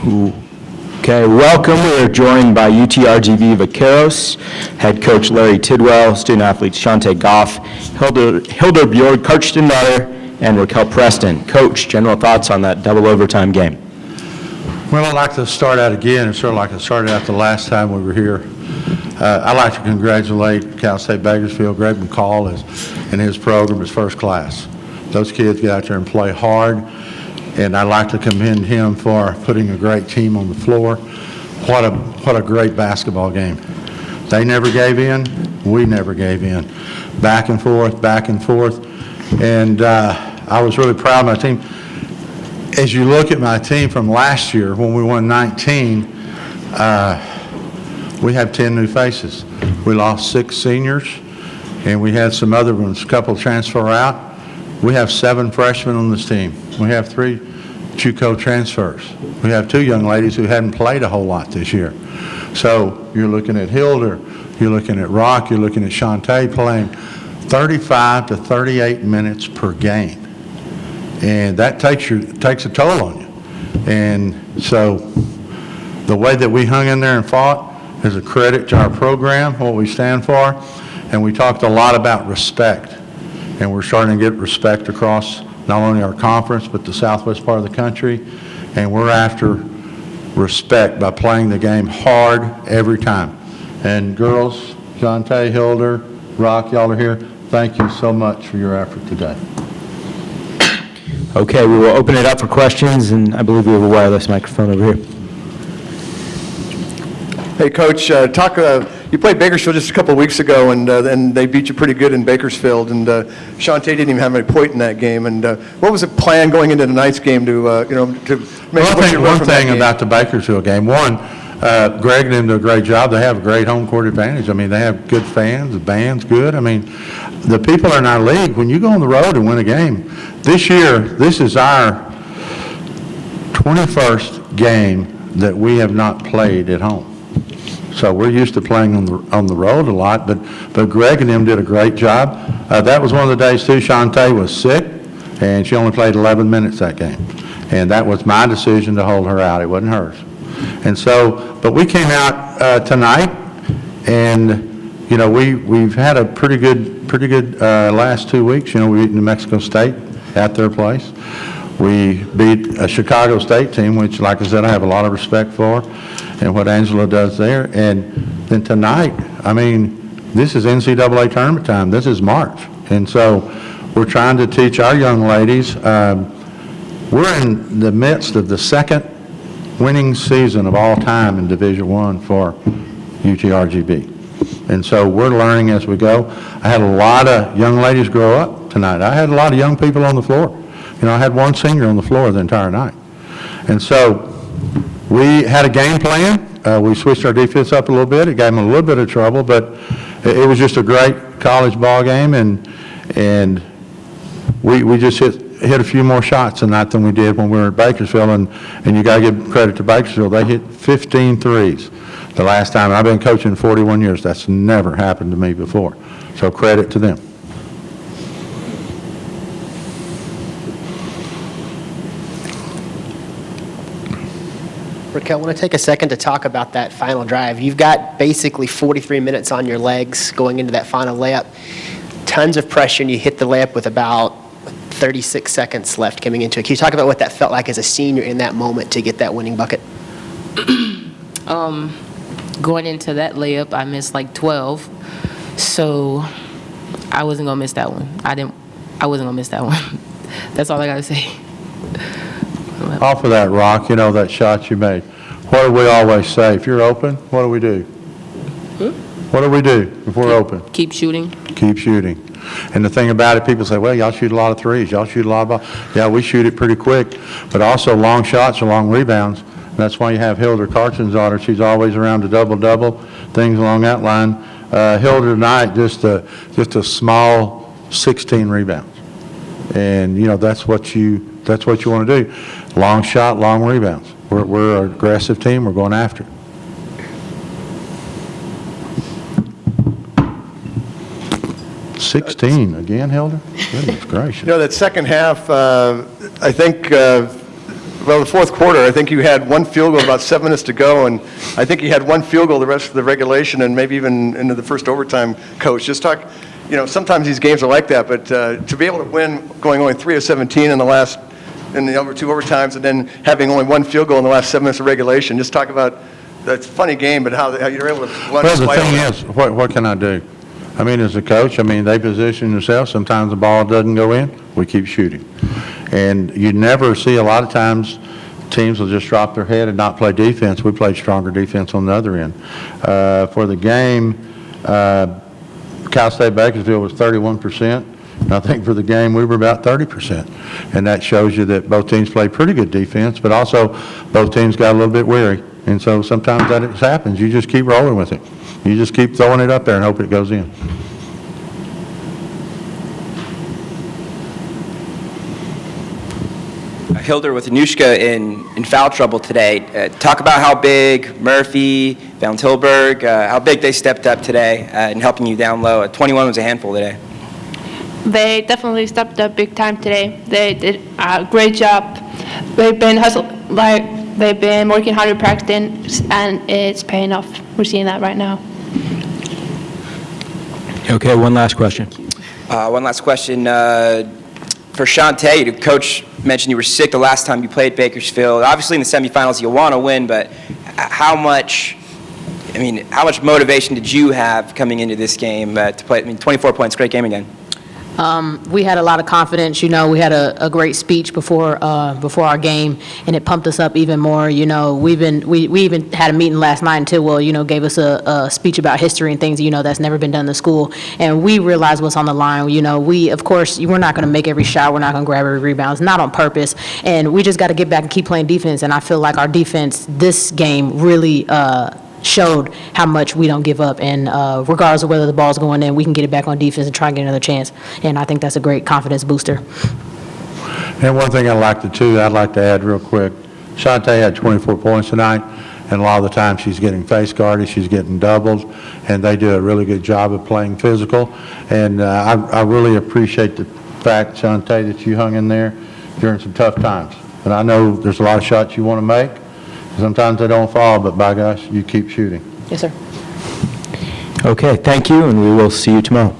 Okay, welcome. We are joined by UTRGV Vaqueros, head coach Larry Tidwell, student athletes Shawnte Goff, Hildur Björg, Kjartansdóttir, and Rickell Preston. Coach, general thoughts on that double overtime game? Well, I'd like to start out again, and sort of like I started out the last time we were here. I'd like to congratulate Cal State Bakersfield. Greg McCall and his program is first class. Those kids get out there and play hard, and I'd like to commend him for putting a great team on the floor. What a great basketball game. They never gave in. We never gave in. Back and forth, back and forth. And I was really proud of my team. As you look at my team from last year when we won 19, we have 10 new faces. We lost 6 seniors, and we had some other ones, a couple transfer out. We have 7 freshmen on this team. We have 3 JUCO transfers. We have 2 young ladies who hadn't played a whole lot this year. So you're looking at Hildur, you're looking at Rock, you're looking at Shawnte playing 35 to 38 minutes per game. And that takes a toll on you. And so the way that we hung in there and fought is a credit to our program, what we stand for. And we talked a lot about respect. And we're starting to get respect across not only our conference, but the southwest part of the country. And we're after respect by playing the game hard every time. And girls, Shawnte, Hildur, Rock, y'all are here. Thank you so much for your effort today. Okay, we will open it up for questions, and I believe we have a wireless microphone over here. Hey, Coach, you played Bakersfield just a couple of weeks ago, and they beat you pretty good in Bakersfield, and Shawnte didn't even have any point in that game. And what was the plan going into tonight's game to make one thing about the Bakersfield game, Greg and them do a great job. They have a great home court advantage. I mean, they have good fans, the band's good. I mean, the people in our league, when you go on the road and win a game, this year, this is our 21st game that we have not played at home. So we're used to playing on the road a lot, but Greg and them did a great job. That was one of the days too. Shawnte was sick, and she only played 11 minutes that game, and that was my decision to hold her out. It wasn't hers. And so, but we came out tonight, and you know we've had a pretty good last 2 weeks. You know, we beat New Mexico State at their place. We beat a Chicago State team, which, like I said, I have a lot of respect for, and what Angela does there. And then tonight, I mean, this is NCAA tournament time. This is March. And so we're trying to teach our young ladies. We're in the midst of the 2nd winning season of all time in Division I for UTRGV. And so we're learning as we go. I had a lot of young ladies grow up tonight. I had a lot of young people on the floor. You know, I had 1 senior on the floor the entire night. And so we had a game plan. We switched our defense up a little bit. It gave them a little bit of trouble, but it was just a great college ball game, and we just hit a few more shots tonight than we did when we were at Bakersfield, and you got to give credit to Bakersfield. They hit 15 threes the last time. I've been coaching 41 years. That's never happened to me before. So credit to them. Rickell, I want to take a second to talk about that final drive. You've got basically 43 minutes on your legs going into that final layup. Tons of pressure, and you hit the layup with about 36 seconds left coming into it. Can you talk about what that felt like as a senior in that moment to get that winning bucket? Going into that layup, I missed like 12, so I wasn't gonna miss that one. I wasn't gonna miss that one. That's all I gotta say. Off of that, Rock, you know, that shot you made. What do we always say? If you're open, what do we do? What do we do if we're open? Keep shooting. Keep shooting. And the thing about it, people say, well, y'all shoot a lot of threes. Y'all shoot a lot of balls. Yeah, we shoot it pretty quick. But also long shots or long rebounds. And that's why you have Hildur Kjartansdóttir. She's always around to double-double, things along that line. Hildur tonight, just a small 16 rebounds. And, you know, that's what you want to do. Long shot, long rebounds. We're an aggressive team. We're going after it. $16 again, Hildur? Goodness gracious. You know, that second half, I think well, the fourth quarter, I think you had one field goal, about 7 minutes to go, and I think you had one field goal the rest of the regulation and maybe even into the first overtime, Coach. Just talk, sometimes these games are like that, but to be able to win going only 3 of 17 in the other 2 overtimes and then having only one field goal in the last 7 minutes of regulation, just talk about, that's a funny game, but how you're able to Well, the thing is, what can I do? I mean, as a coach, they position themselves. Sometimes the ball doesn't go in, we keep shooting. And you never see, a lot of times, teams will just drop their head and not play defense. We played stronger defense on the other end. For the game, Cal State Bakersfield was 31%. And I think for the game, we were about 30%. And that shows you that both teams played pretty good defense, but also both teams got a little bit weary. And so sometimes that happens. You just keep rolling with it. You just keep throwing it up there and hope it goes in. Hildur with Anushka in foul trouble today. Talk about how big Murphy, Van Tilburg, how big they stepped up today in helping you down low. 21 was a handful today. They definitely stepped up big time today. They did a great job. They've been they've been working hard at practice, and it's paying off. We're seeing that right now. Okay, one last question. One last question. For Shawnte, the coach mentioned you were sick the last time you played Bakersfield. Obviously, in the semifinals, you want to win, but how much motivation did you have coming into this game to play? 24 points, great game again. We had a lot of confidence. We had a great speech before our game, and it pumped us up even more. We even had a meeting last night in Tidwell. Gave us a speech about history and things. That's never been done in the school, and we realized what's on the line. Of course, we're not going to make every shot. We're not going to grab every rebound. It's not on purpose, and we just got to get back and keep playing defense. And I feel like our defense this game really showed how much we don't give up, and regardless of whether the ball's going in, we can get it back on defense and try and get another chance, and I think that's a great confidence booster. And one thing I'd like to add real quick, Shawnte had 24 points tonight, and a lot of the time she's getting face guarded, she's getting doubled, and they do a really good job of playing physical, and I really appreciate the fact, Shawnte, that you hung in there during some tough times. And I know there's a lot of shots you want to make. Sometimes they don't fall, but by gosh, you keep shooting. Yes, sir. Okay, thank you, and we will see you tomorrow.